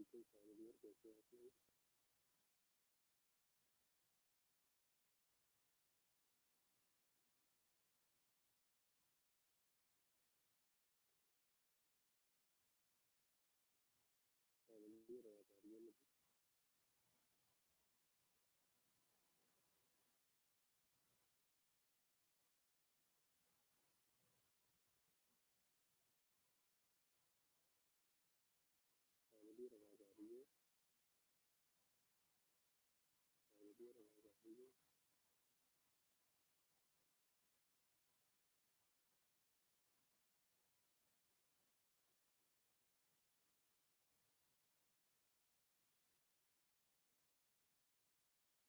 बिल्कुल फैमिली है। कैसे हैं आप लोग? फैमिली और आवाज आ रही है मुझे। फैमिली और आवाज आ रही है। फैमिली और आवाज आ रही है।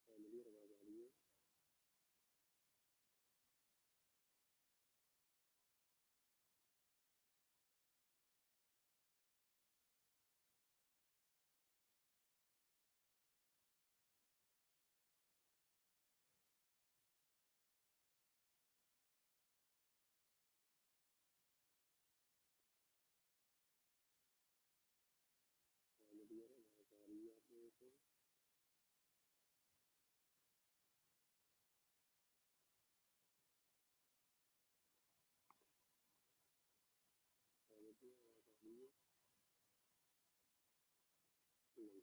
फैमिली और आवाज आ रही है। फैमिली और आवाज आ रही है आप लोगों को? फैमिली और आवाज आ रही है? नहीं।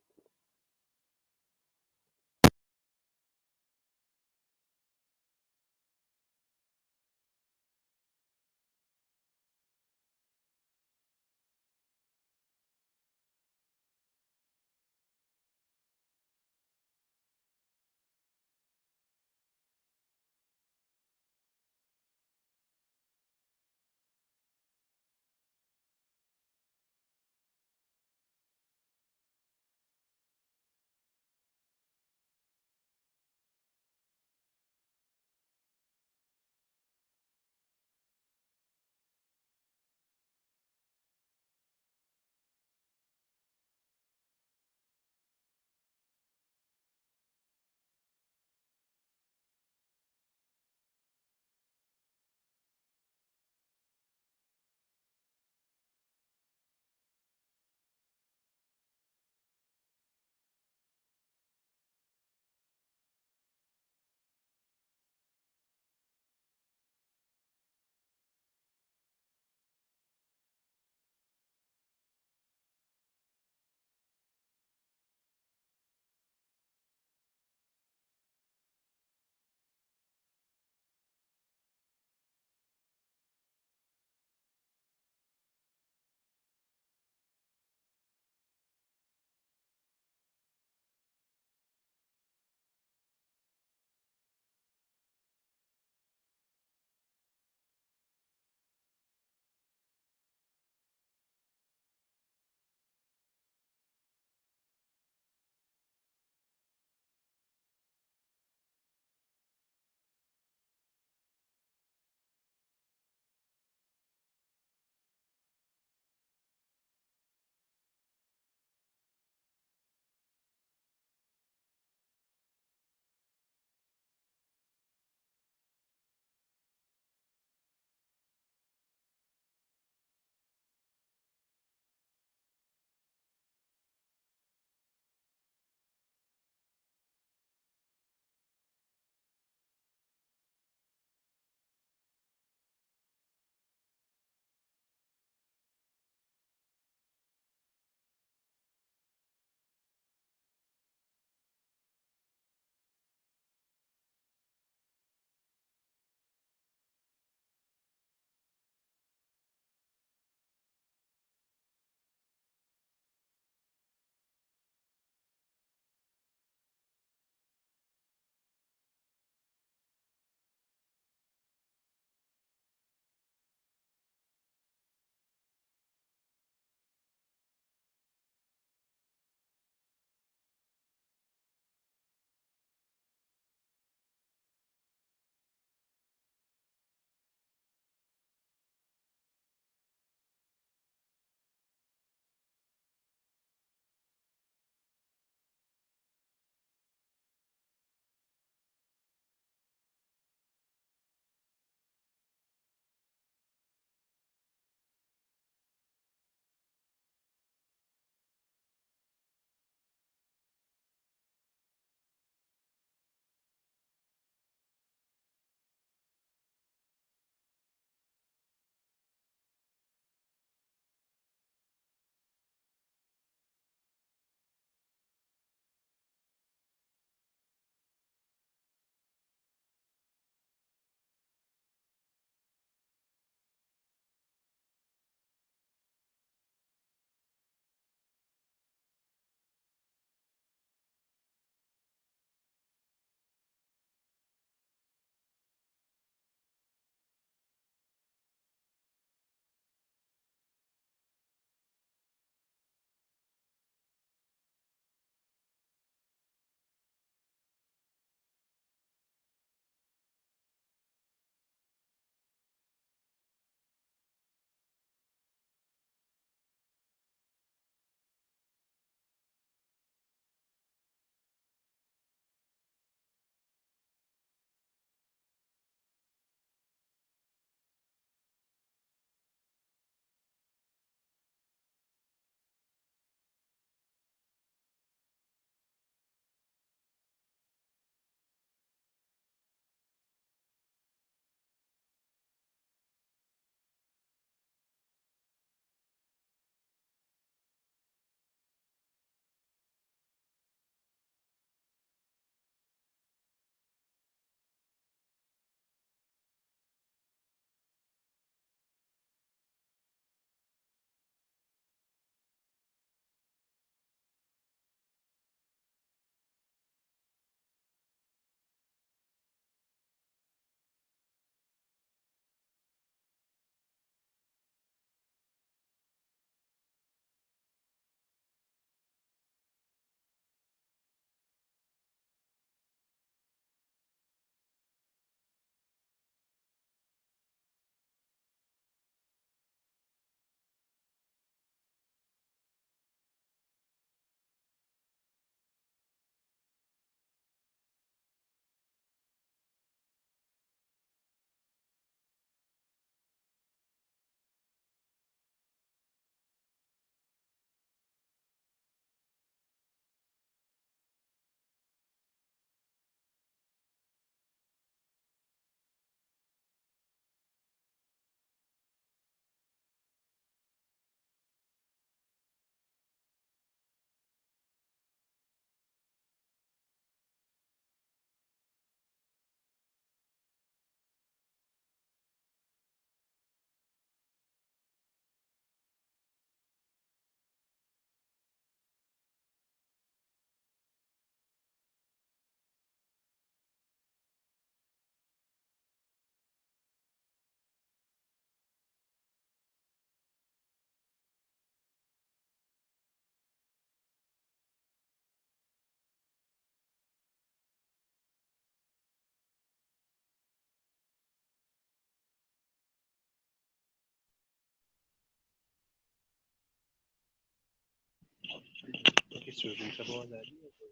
स्टूडेंट का बहुत आ रही है तो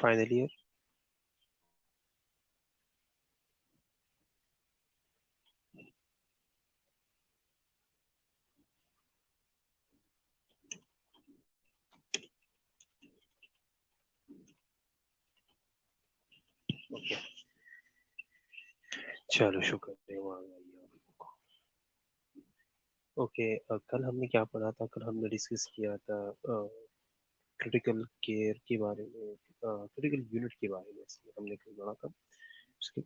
फाइनल ईयर। ओके, चलो शुक्र है वो आ गई। ओके, कल हमने क्या पढ़ा था? कल हमने डिस्कस किया था क्रिटिकल केयर के बारे में, क्रिटिकल यूनिट के बारे में इसलिए हमने कल पढ़ा था। उसके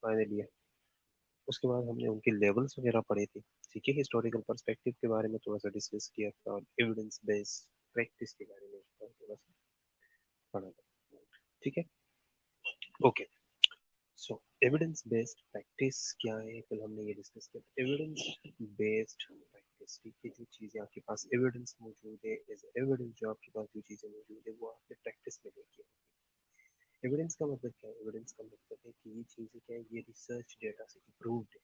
फाइनल ईयर, उसके बाद हमने उनके लेवल्स वगैरह पढ़े थे। ठीक है, हिस्टोरिकल पर्सपेक्टिव के बारे में थोड़ा सा डिस्कस किया था और एविडेंस बेस्ड प्रैक्टिस के बारे में थोड़ा सा पढ़ा था। ठीक है, ओके। सो एविडेंस बेस्ड प्रैक्टिस क्या है, कल हमने ये डिस्कस किया। एविडेंस बेस्ड प्रैक्टिस, ठीक है, जो चीजें आपके पास एविडेंस मौजूद है, एज एविडेंस जो आपके पास जो चीजें मौजूद है वो आपने प्रैक्टिस में लेके। एविडेंस का मतलब क्या है? एविडेंस का मतलब है कि ये चीजें क्या है, ये रिसर्च डेटा से अप्रूव्ड है,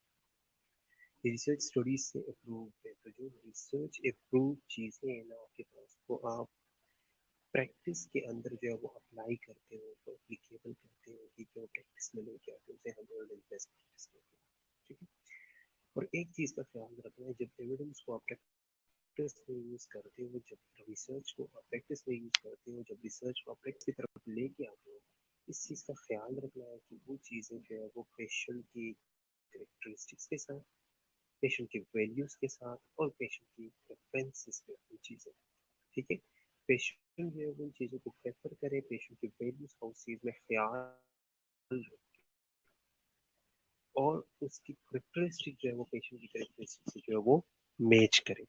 ये रिसर्च स्टडीज से अप्रूव्ड है। तो जो रिसर्च अप्रूव्ड चीजें है ना आपके पास, वो आप प्रैक्टिस के अंदर जो है वो अप्लाई करते हो, तो एप्लीकेबल करते हो, ठीक है, वो प्रैक्टिस में लेके आते हो, उसे हम एविडेंस बेस्ड प्रैक्टिस कहते हैं। ठीक है, और एक चीज का ख्याल रखना है, जब एविडेंस को आप प्रैक्टिस में यूज करते हो, जब रिसर्च को आप प्रैक्टिस में यूज करते हो, जब रिसर्च को आप प्रैक्टिस की तरफ लेके आते हो, इस चीज का ख्याल रखना है कि वो चीजें जो है वो पेशेंट की करेक्टरिस्टिक्स के साथ, पेशेंट की वैल्यूज के साथ और पेशेंट की प्रेफरेंसेस पे वो चीजें, ठीक है, पेशेंट जो है उन चीजों को प्रेफर करे, पेशेंट की वैल्यूज का उस चीज में ख्याल रखे और उसकी करेक्टरिस्टिक जो है वो पेशेंट की करेक्टरिस्टिक से जो है वो मैच करे।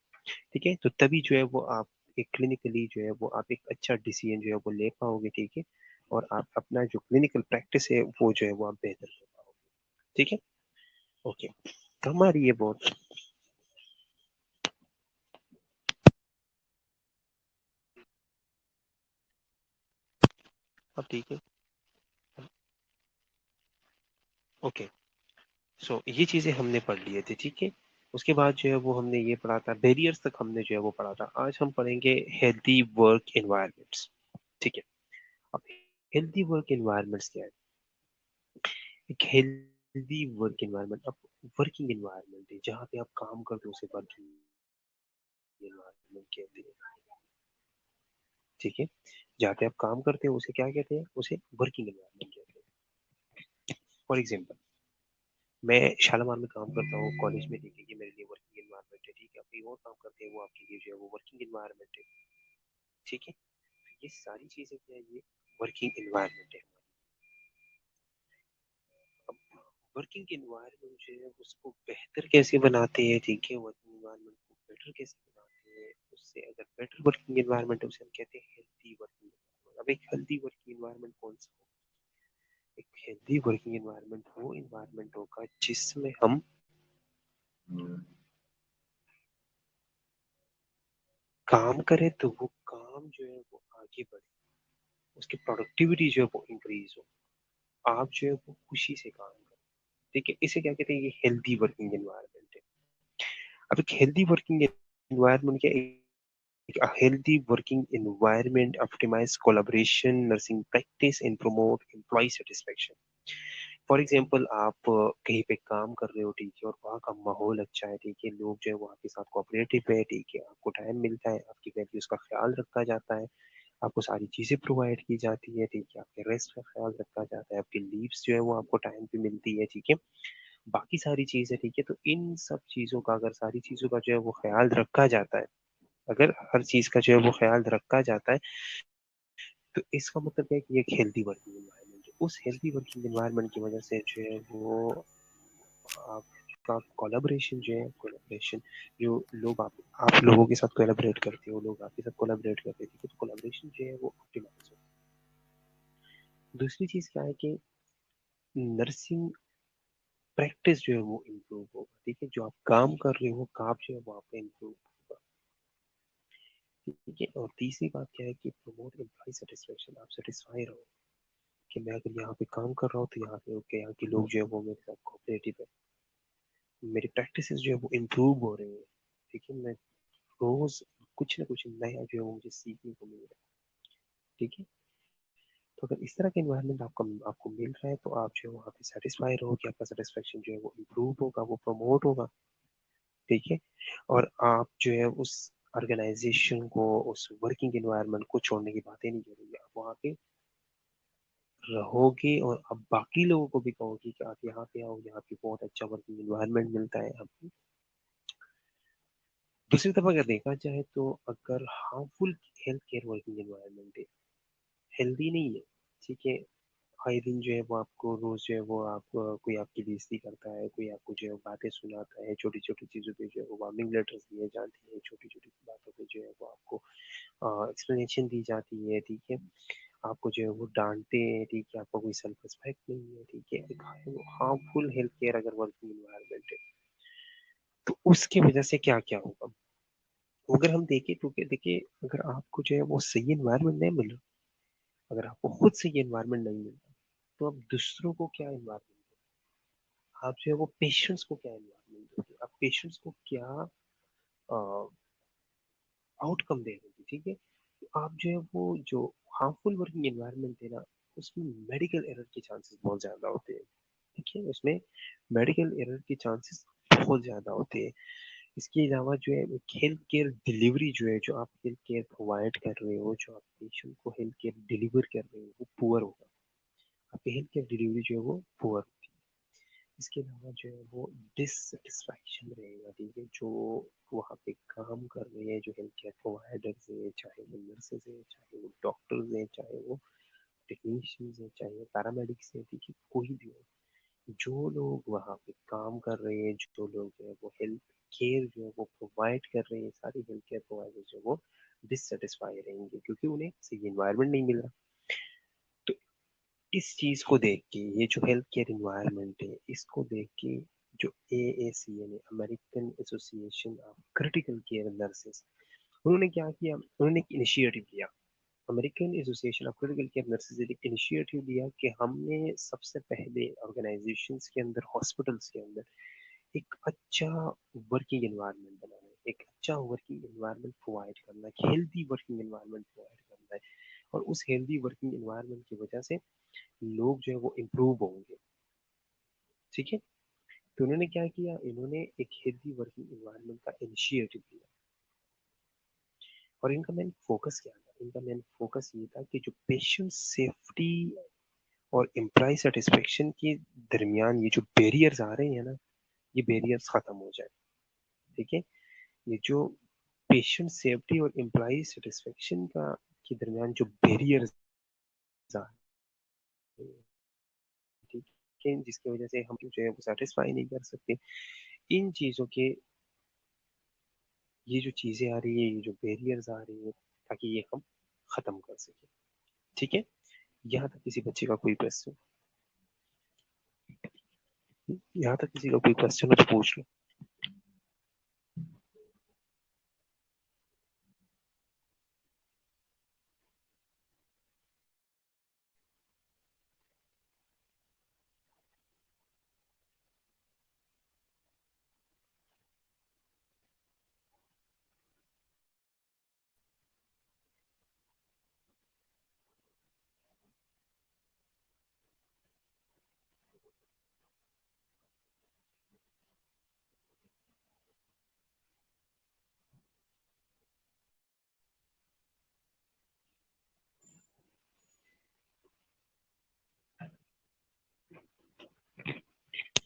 ठीक है, तो तभी जो है वो आप एक क्लिनिकली जो है वो आप एक अच्छा डिसीजन जो है वो ले पाओगे। ठीक है, और आप अपना जो क्लिनिकल प्रैक्टिस है वो जो है वो आप बेहतर कर पाओगे। ठीक है, ओके। कम आ रही है बहुत? अब ठीक है, ओके। सो ये चीजें हमने पढ़ लिए थे। ठीक है, उसके बाद जो है वो हमने ये पढ़ा था, बैरियर्स तक हमने जो है वो पढ़ा था। आज हम पढ़ेंगे हेल्दी वर्क एनवायरनमेंट्स। ठीक है, अब हेल्दी वर्क एनवायरनमेंट्स क्या है? एक हेल्दी वर्क एनवायरनमेंट, अब वर्किंग एनवायरनमेंट है जहाँ पे आप काम करते हो, उसे वर्किंग एनवायरनमेंट कहते हैं। ठीक है, जहाँ पे आप काम करते हो उसे क्या कहते हैं? उसे वर्किंग एनवायरनमेंट कहते हैं। फॉर एग्जाम्पल, मैं शालामार में काम करता हूँ कॉलेज में, देखिए ये मेरे लिए वर्किंग एनवायरनमेंट है। ठीक है, आप कहीं और काम करते हैं, वो आपके लिए जो है वो वर्किंग एनवायरनमेंट है। ठीक है, ये सारी चीजें क्या है, ये वर्किंग एनवायरनमेंट है। अब वर्किंग एनवायरनमेंट जो है उसको बेहतर कैसे बनाते हैं? ठीक है, वर्किंग एनवायरनमेंट को बेटर कैसे बनाते हैं? उससे अगर बेटर वर्किंग एनवायरनमेंट है उसे हम कहते हैं हेल्दी वर्किंग एनवायरनमेंट। अब एक हेल्दी वर्किंग एनवायरनमेंट कौन सा हो? एक हेल्दी वर्किंग एनवायरनमेंट वो एनवायरनमेंट होगा जिसमें हम काम करें तो वो काम जो है वो आगे बढ़े, उसकी प्रोडक्टिविटी जो है वो इंक्रीज हो, आप जो है वो खुशी से काम करें। ठीक है, इसे क्या कहते हैं? ये हेल्दी वर्किंग एनवायरनमेंट है। अब एक हेल्दी वर्किंग एनवायरनमेंट क्या है? A healthy working environment optimize collaboration, nursing practice and promote employee satisfaction. For example, आप कहीं पे काम कर रहे हो, ठीक है, और वहाँ का माहौल अच्छा है, ठीक है, लोग जो है वो आपके साथ कोऑपरेटिव है, ठीक है, आपको टाइम मिलता है, आपकी वैल्यूज का ख्याल रखा जाता है, आपको सारी चीजें प्रोवाइड की जाती है, ठीक है, आपके रेस्ट का ख्याल रखा जाता है, आपकी लीव्स जो है वो आपको टाइम पे मिलती है। ठीक है, बाकी सारी चीजें, ठीक है, तो इन सब चीजों का, अगर सारी चीजों का जो है वो ख्याल रखा जाता है, अगर हर चीज का जो है वो ख्याल रखा जाता है, तो इसका मतलब है कि एक हेल्दी वर्किंग एनवायरनमेंट है। उस हेल्दी वर्किंग एनवायरनमेंट की वजह से जो है वो आपका कोलैबोरेशन जो है, कोलैबोरेशन, जो लोग आप लोगों के साथ कोलैबोरेट करते हो, लोग आपके साथ कोलैबोरेट करते हैं, तो कोलैबोरेशन जो है वो ऑप्टिमाइज हो। दूसरी चीज क्या है कि नर्सिंग प्रैक्टिस जो है वो इम्प्रूव होगा। ठीक है, जो आप काम कर रहे हो, काम जो है वो आपका इम्प्रूव होगा। ठीक है। और तीसरी बात क्या है कि प्रमोट एम्प्लॉय सेटिस्फेक्शन, आप सेटिस्फाई रहो कि मैं अगर यहाँ पे काम कर रहा हूँ तो यहाँ पे ओके, यहाँ के लोग जो है वो मेरे साथ कोऑपरेटिव है, मेरी प्रैक्टिस जो है वो इम्प्रूव हो रही है। ठीक है, मैं रोज कुछ ना कुछ नया जो है वो मुझे सीखने को मिल रहा है। ठीक है, तो अगर इस तरह का एनवायरनमेंट आपको आपको मिल रहा है तो आप जो है वहाँ पे सेटिस्फाई रहो कि आपका सेटिस्फेक्शन जो है वो इम्प्रूव होगा, वो प्रमोट होगा। ठीक है, और आप जो है उस ऑर्गेनाइजेशन को, उस वर्किंग एनवायरनमेंट को छोड़ने की बातें नहीं करोगे, आप वहाँ पे रहोगे और अब बाकी लोगों को भी कहोगे कि आप यहाँ पे आओ, यहाँ पे बहुत अच्छा वर्किंग एनवायरनमेंट मिलता है आपको। दूसरी तरफ अगर देखा जाए तो अगर harmful health care working environment है, हेल्दी नहीं है, ठीक है, आए दिन जो है वो आपको रोज जो है वो आपको कोई आपकी बेइज्जती करता है, कोई आपको जो है बातें सुनाता है, छोटी छोटी चीजों पे जो है वो वार्निंग लेटर्स दिए जाती है, छोटी छोटी बातों पे जो है वो आपको एक्सप्लेनेशन दी जाती है। ठीक है, आपको जो है वो डांटते हैं। ठीक है, आपको कोई सेल्फ रिस्पेक्ट नहीं है। ठीक है, एक हार्मफुल हेल्थ केयर अगर वर्किंग इन्वायरमेंट है तो उसकी वजह से क्या क्या होगा। अगर हम देखें तो देखिए, अगर आपको जो है वो सही एनवायरनमेंट नहीं मिल रहा, अगर आपको खुद सही एनवायरनमेंट नहीं मिल रहा, तो आप दूसरों को क्या एनवायरनमेंट दोगे, आप जो है वो पेशेंट्स को क्या एनवायरनमेंट दोगे, आप पेशेंट्स को क्या आउटकम दे दोगे। ठीक है, तो आप जो है वो जो हार्मफुल वर्किंग एनवायरनमेंट है ना, उसमें मेडिकल एरर के चांसेस बहुत ज्यादा होते हैं। ठीक है, उसमें मेडिकल एरर के चांसेस बहुत ज्यादा होते हैं। इसके अलावा जो है हेल्थ केयर डिलीवरी जो है, जो आप हेल्थ केयर प्रोवाइड कर रहे हो, जो आप पेशेंट को हेल्थ केयर डिलीवर कर रहे हो, वो पुअर होगा, आपकी हेल्थ केयर डिलीवरी जो है वो पुअर होगी। इसके अलावा जो है वो डिससेटिस्फैक्शन रहेगा। ठीक है, जो वहाँ पे काम कर रहे हैं, जो हेल्थ केयर प्रोवाइडर्स है, चाहे वो नर्सेज है, चाहे वो डॉक्टर्स हैं, चाहे वो टेक्नीशियंस है, चाहे वो पैरामेडिक्स है, ठीक है, कोई भी हो, जो लोग वहाँ पे काम कर रहे हैं, जो लोग जो है वो हेल्थ केयर जो है वो प्रोवाइड कर रहे हैं, सारी हेल्थ केयर प्रोवाइडर जो है वो डिससेटिस्फाई रहेंगे क्योंकि उन्हें सही एनवायरनमेंट नहीं मिल रहा। तो इस चीज को देख के, ये जो हेल्थ केयर इन्वायरमेंट है, इसको देख के जो AACN है, American association of critical care nurses, उन्होंने क्या किया, उन्होंने एक इनिशिएटिव लिया। American association of critical care nurses ने एक इनिशिएटिव लिया कि हमने सबसे पहले ऑर्गेनाइजेशंस के अंदर, हॉस्पिटल्स के अंदर एक अच्छा वर्किंग एनवायरनमेंट बनाना है, एक अच्छा वर्किंग एनवायरनमेंट प्रोवाइड करना है, हेल्दी वर्किंग एनवायरनमेंट प्रोवाइड करना है। और उस हेल्दी वर्किंग एनवायरनमेंट की वजह से लोग जो है वो इम्प्रूव होंगे। ठीक है, तो उन्होंने क्या किया, इन्होंने एक हेल्दी वर्किंग एनवायरनमेंट का इनिशिएटिव लिया। और इनका मेन फोकस क्या था, इनका मेन फोकस ये था कि जो पेशेंट सेफ्टी और एम्प्लॉय सेटिस्फेक्शन के दरमियान ये जो बैरियर्स आ रहे हैं ना, ये बैरियर्स खत्म हो जाए। ठीक है, ये जो पेशेंट सेफ्टी और एम्प्लॉय सेटिस्फेक्शन का के दरमियान जो बैरियर्स आ रहे हैं, ठीक है, जिसकी वजह से हम जो है वो सेटिस्फाई नहीं कर सकते, इन चीजों के, ये जो चीजें आ रही है, ये जो बैरियर्स आ रही है, ताकि ये हम खत्म कर सके। ठीक है, यहाँ तक किसी बच्चे का कोई प्रश्न, यहाँ तक किसी का कोई क्वेश्चन हो तो पूछ लो।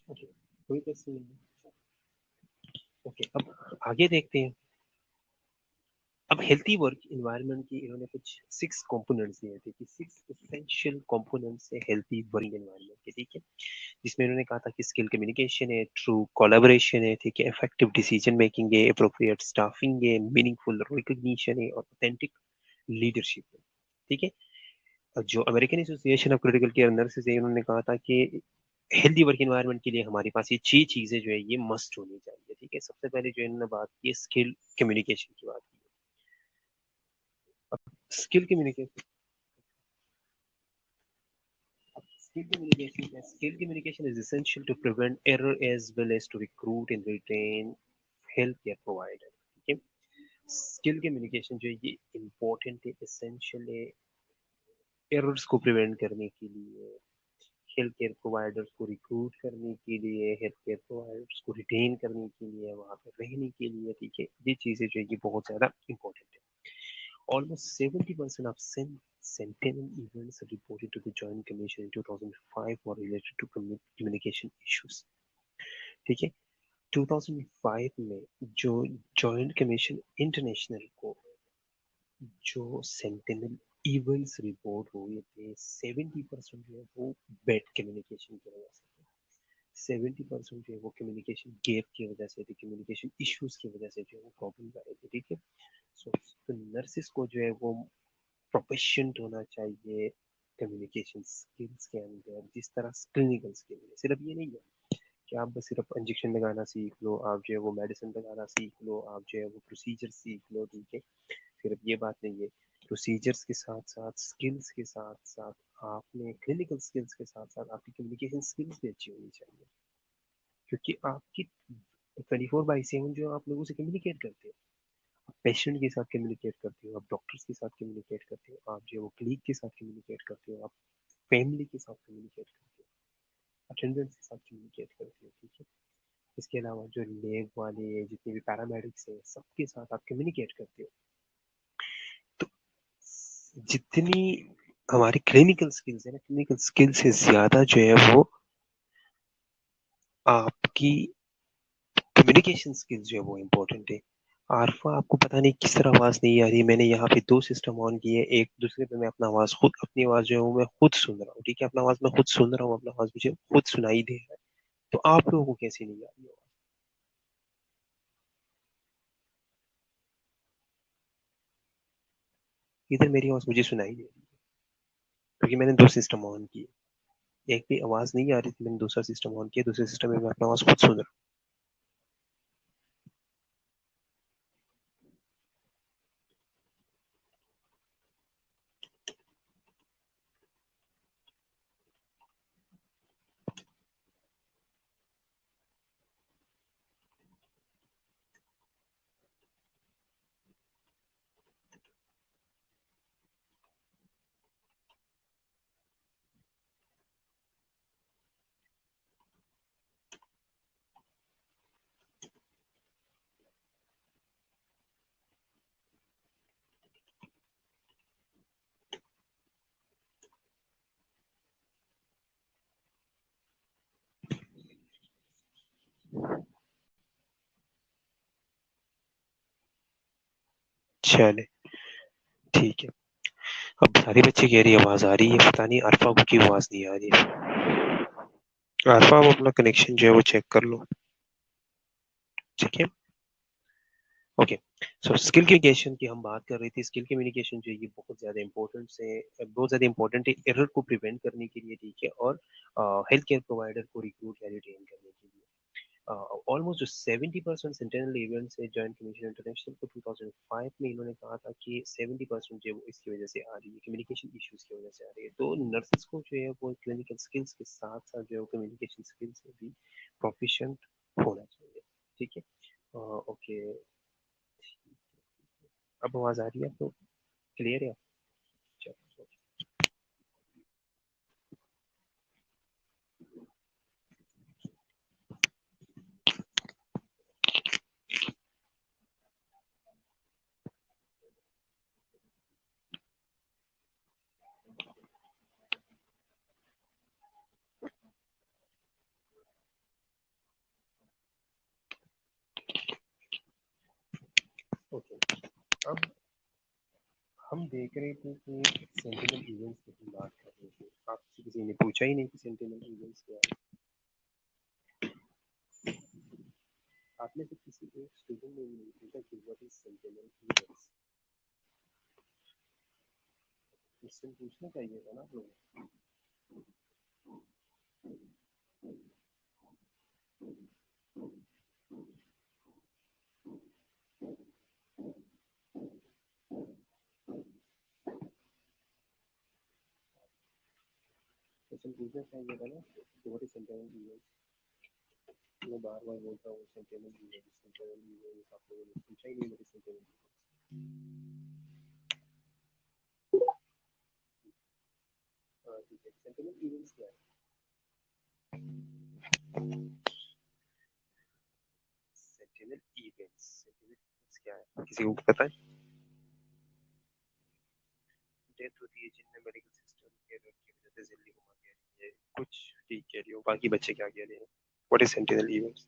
ओके, कोई प्रश्न नहीं। ओके, अब आगे देखते हैं। अब हेल्थी वर्क इन्वायरमेंट की इन्होंने कुछ 6 कंपोनेंट्स दिए थे कि 6 एसेंशियल कंपोनेंट्स है हेल्थी वर्किंग एनवायरनमेंट के। ठीक है, जिसमें इन्होंने कहा था कि स्किल कम्युनिकेशन है, ट्रू कोलैबोरेशन है, ठीक है, इफेक्टिव डिसीजन मेकिंग है, अप्रोप्रिएट स्टाफिंग है, मीनिंगफुल रिकॉग्निशन है और ऑथेंटिक लीडरशिप है। ठीक है, और जो American association of critical care nurses है, उन्होंने कहा था कि हेल्दी वर्क एनवायरनमेंट के लिए हमारे पास ये 6 चीजें जो है ये मस्ट होनी चाहिए। ठीक है, सबसे पहले जो इन्होंने बात की स्किल कम्युनिकेशन की बात की। Skill communication skill communication is essential to prevent error as well as to recruit and retain healthcare provider. ठीक है, स्किल कम्युनिकेशन जो है ये इम्पोर्टेंट है, एसेंशियल है एरर्स को प्रिवेंट करने के लिए, हेल्थ केयर प्रोवाइडर्स को रिक्रूट करने के लिए, हेल्थ केयर प्रोवाइडर्स को रिटेन करने के लिए, वहाँ पर रहने के लिए। ठीक है, ये चीज़ें जो है ये बहुत ज़्यादा इंपॉर्टेंट है। Almost 70% of Sentinel events reported to the Joint Commission in 2005 were related to communication issues. ठीक है, 2005 में जो जॉइंट कमीशन इंटरनेशनल को जो सेंटिनल इवेंट्स रिपोर्ट हुए थे, 70% जो है वो बैड कम्युनिकेशन की वजह से, 70% जो है वो कम्युनिकेशन गैप की वजह से थी, कम्युनिकेशन इश्यूज की वजह से जो है वो प्रॉब्लम आ रही थी। ठीक है, सो तो नर्सिस को जो है वो प्रोफेशनल होना चाहिए कम्युनिकेशन स्किल्स के अंदर, जिस तरह क्लिनिकल स्किल है। सिर्फ ये नहीं है कि आप बस सिर्फ इंजेक्शन लगाना सीख लो, आप जो है वो मेडिसिन लगाना सीख लो, आप जो है वो प्रोसीजर सीख लो। ठीक है, सिर्फ ये बात नहीं है, प्रोसीजर्स के साथ साथ स्किल्स के साथ साथ आपने क्लिनिकल स्किल्स के साथ साथ आपकी कम्युनिकेशन स्किल्स भी अच्छी होनी चाहिए, क्योंकि आपकी 24/7 जो आप लोगों से कम्युनिकेट करते हो, आप पेशेंट के साथ कम्युनिकेट करते हो, आप डॉक्टर्स के साथ कम्युनिकेट करते हो, आप जो है वो क्लिनिक के साथ कम्युनिकेट करते हो, आप फैमिली के साथ कम्युनिकेट करते हो, अटेंडेंट्स के साथ कम्युनिकेट करते हो। ठीक है, इसके अलावा जो लैब वाले जितने भी पैरामेडिक्स हैं सबके साथ आप कम्युनिकेट करते हो। तो जितनी हमारी क्लिनिकल स्किल्स है ना, क्लिनिकल स्किल से ज्यादा जो है वो आपकी कम्युनिकेशन स्किल्स जो है वो इम्पोर्टेंट है। आरफा आपको पता नहीं किस तरह आवाज नहीं आ रही, मैंने यहाँ पे दो सिस्टम ऑन किए, एक दूसरे पे मैं अपना आवाज खुद, अपनी आवाज जो है वो मैं खुद सुन रहा हूँ। ठीक है, अपना आवाज मैं खुद सुन रहा हूँ, अपना आवाज मुझे खुद सुनाई दे रहा है। तो आप लोगों को कैसी नहीं आ रही आवाज? इधर मेरी आवाज मुझे सुनाई दे रही है, क्योंकि मैंने दो सिस्टम ऑन किए, एक भी आवाज नहीं आ रही थी, मैंने दूसरा सिस्टम ऑन किया, दूसरे सिस्टम में मैं अपना आवाज खुद सुन रहा हूँ। चले, ठीक है। अब सारे बच्चे कह रही आवाज आ रही है, पता नहीं अरफा को की आवाज नहीं आ रही। अरफा आप अपना कनेक्शन जो है वो चेक कर लो। ठीक है, ओके। सो स्किल कम्युनिकेशन की हम बात कर रही थी। स्किल कम्युनिकेशन जो है ये बहुत ज़्यादा इंपॉर्टेंट है, बहुत ज़्यादा इंपॉर्टेंट है एरर को प्रिवेंट करने के लिए। ठीक है, और हेल्थ केयर प्रोवाइडर को रिक्रूट या रिटेन करने के लिए। ऑलमोस्ट जो 70% सेंटिनल इवेंट्स है जॉइंट कमीशन इंटरनेशनल को 2005 में इन्होंने कहा था कि 70% जो है वो इसकी वजह से आ रही है, कम्युनिकेशन इश्यूज की वजह से आ रही है। तो नर्सेस को जो है वो क्लिनिकल स्किल्स के साथ साथ जो है वो कम्युनिकेशन स्किल्स में भी प्रोफिशिएंट होना चाहिए। ठीक है, ओके। अब आवाज आ रही है तो क्लियर है? चलो, ओके। अब हम देख रहे थे कि सेंटिनल इवेंट्स की हम बात कर रहे थे, आपसे किसी ने पूछा ही नहीं कि सेंटिनल इवेंट्स क्या है। आप में से किसी एक स्टूडेंट ने भी नहीं पूछा कि what is sentinel events. Question पूछना चाहिए था ना आप लोगों क्वेश्चन पूछना चाहिए था ना, व्हाट इज सेंटिनल इवेंट्स। मैं बार बार बोलता हूँ सेंटिनल इवेंट्स, सेंटिनल इवेंट्स, आप लोगों ने पूछा ही नहीं व्हाट इज सेंटिनल इवेंट्स। ठीक है, सेंटिनल इवेंट्स क्या है? सेंटिनल इवेंट्स, सेंटिनल इवेंट्स क्या है, किसी को पता है? डेथ होती है जिनमें मेडिकल सिस्टम एरर की वजह से जल्दी घुमा गया है, कुछ ठीक कह रही हो, बाकी बच्चे क्या कह रहे हैं? What is sentinel events?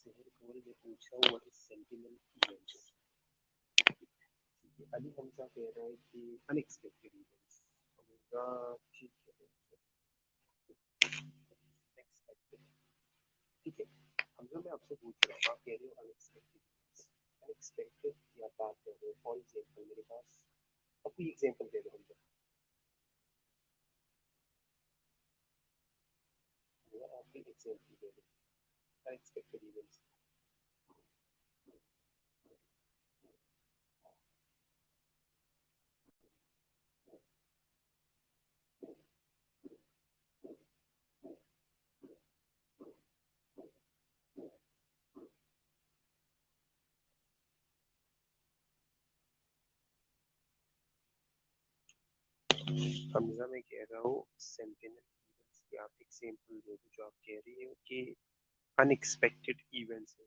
Sehar ने पूछा what is sentinel events. Ali Hamza कह रहा है कि अनएक्सपेक्टेड इवेंट्स। हमजा ठीक है, एक्सपेक्टेड। ठीक है, हमजा मैं आपसे पूछ रहा हूँ, आप कह रहे हो अनएक्सपेक्टेड। अनएक्सपेक्टेड या बात कर रहे हो, फॉर एग्जांपल मेरे पास, अब कोई एग्जांपल दे दो हमजा, आप कोई एग्जांपल दे दो अनएक्सपेक्टेड इवेंट्स। हमजा मैं कह रहा हूँ सेंटिनल इवेंट्स की आप एग्जांपल दे दो, जो आप कह रही हो कि अनएक्सपेक्टेड इवेंट्स है।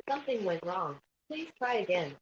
Something went wrong. Please try again.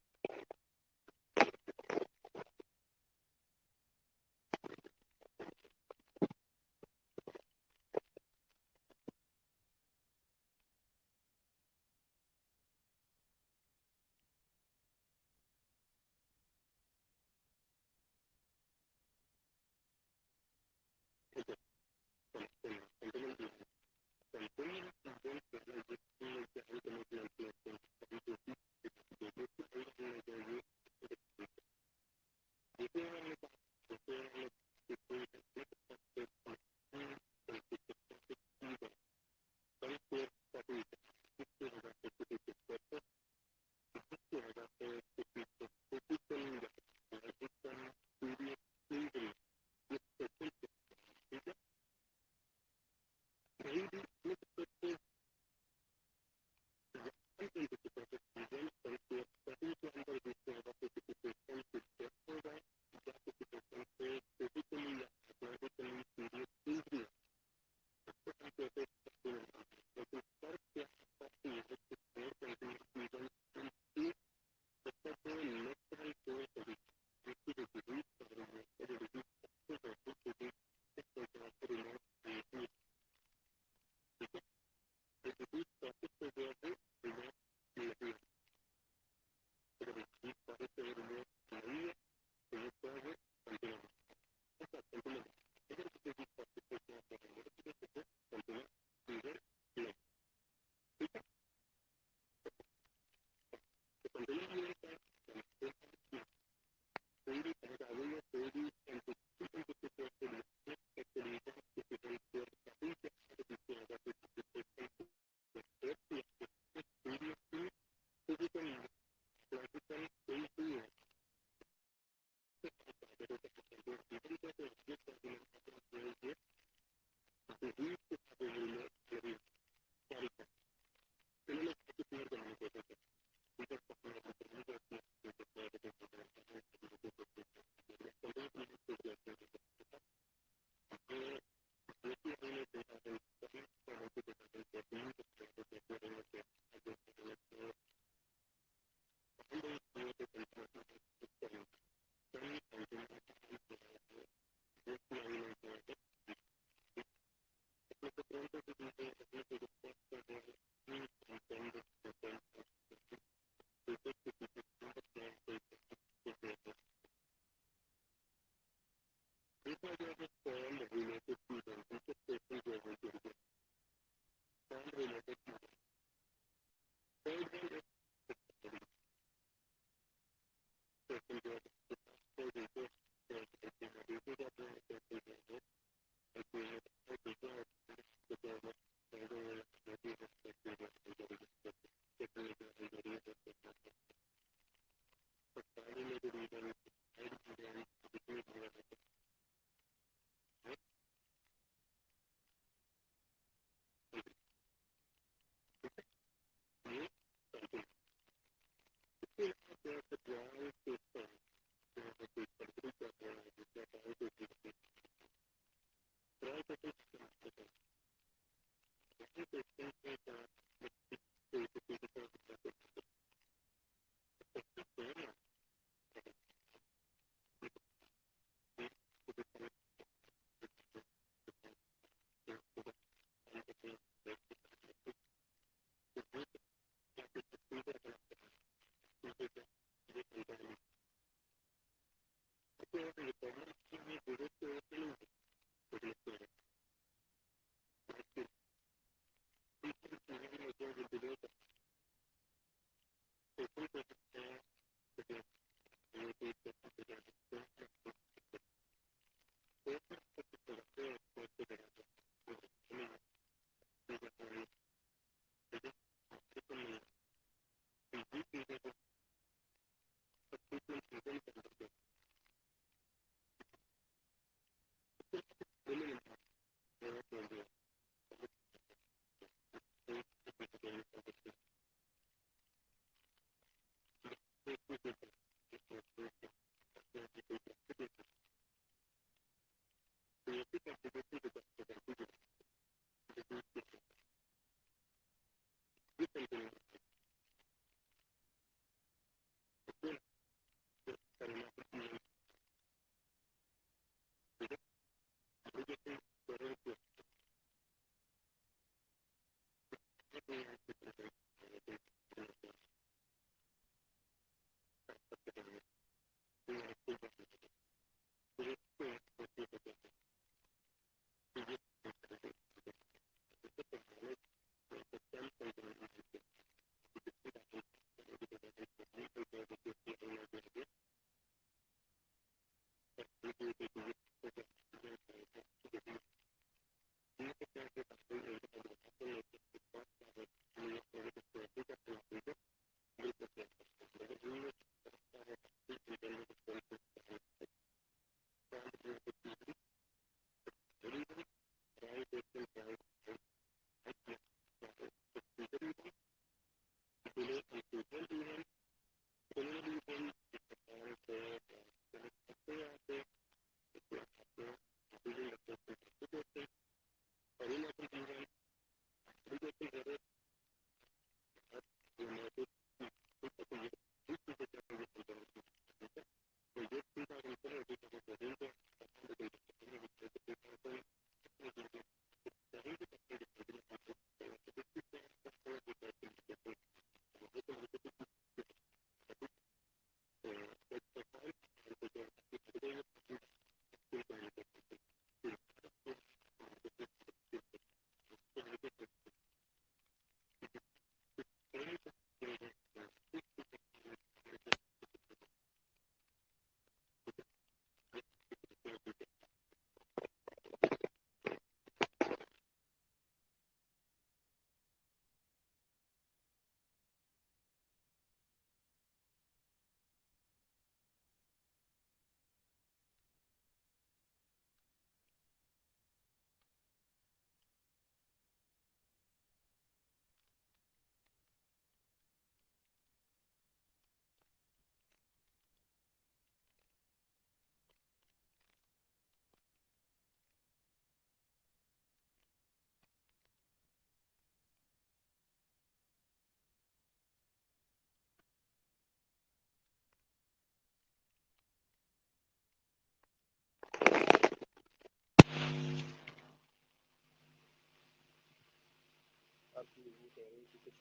आप ये कह रहे हैं कि कुछ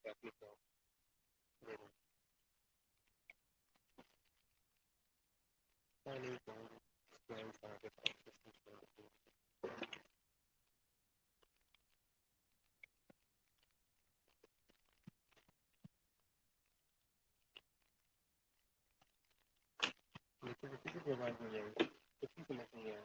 अपनी प्रॉब्लम नहीं किसी की आवाज नहीं आई, किसी समझ नहीं आया।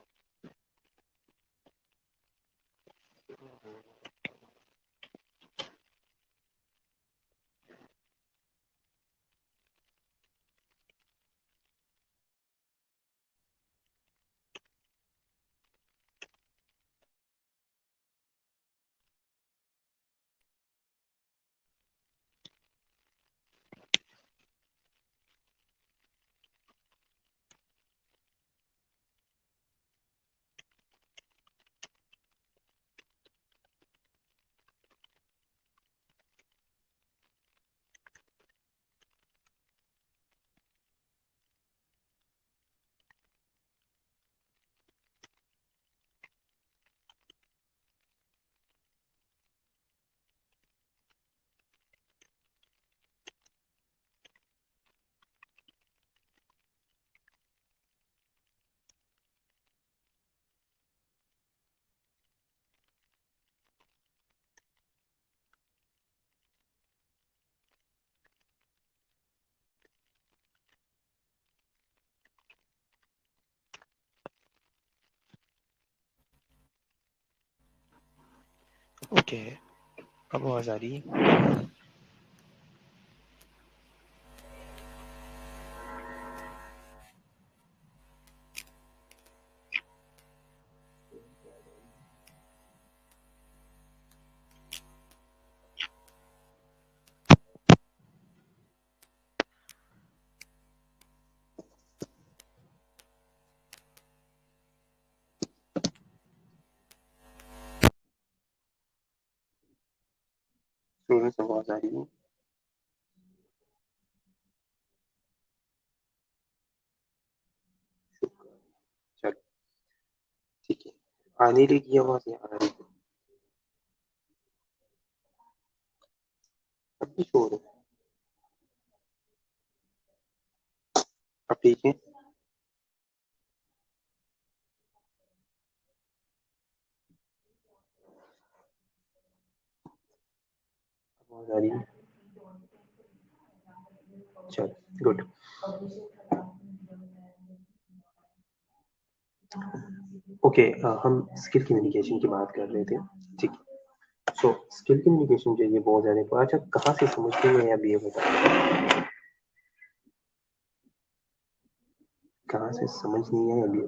ओके, अब आवाज आ रही है? स्टूडेंट्स आवाज आ रही है? चलो ठीक है, आने लगी आवाज या आ रही है? अब भी शोर है? अब ठीक है? आवाज आ रही है? चलो गुड। ओके, हम स्किल कम्युनिकेशन की बात कर रहे थे, ठीक है। सो स्किल कम्युनिकेशन जो है बहुत ज्यादा अच्छा, कहाँ से समझते हैं अब ये बताओ, कहाँ से समझ नहीं है अभी?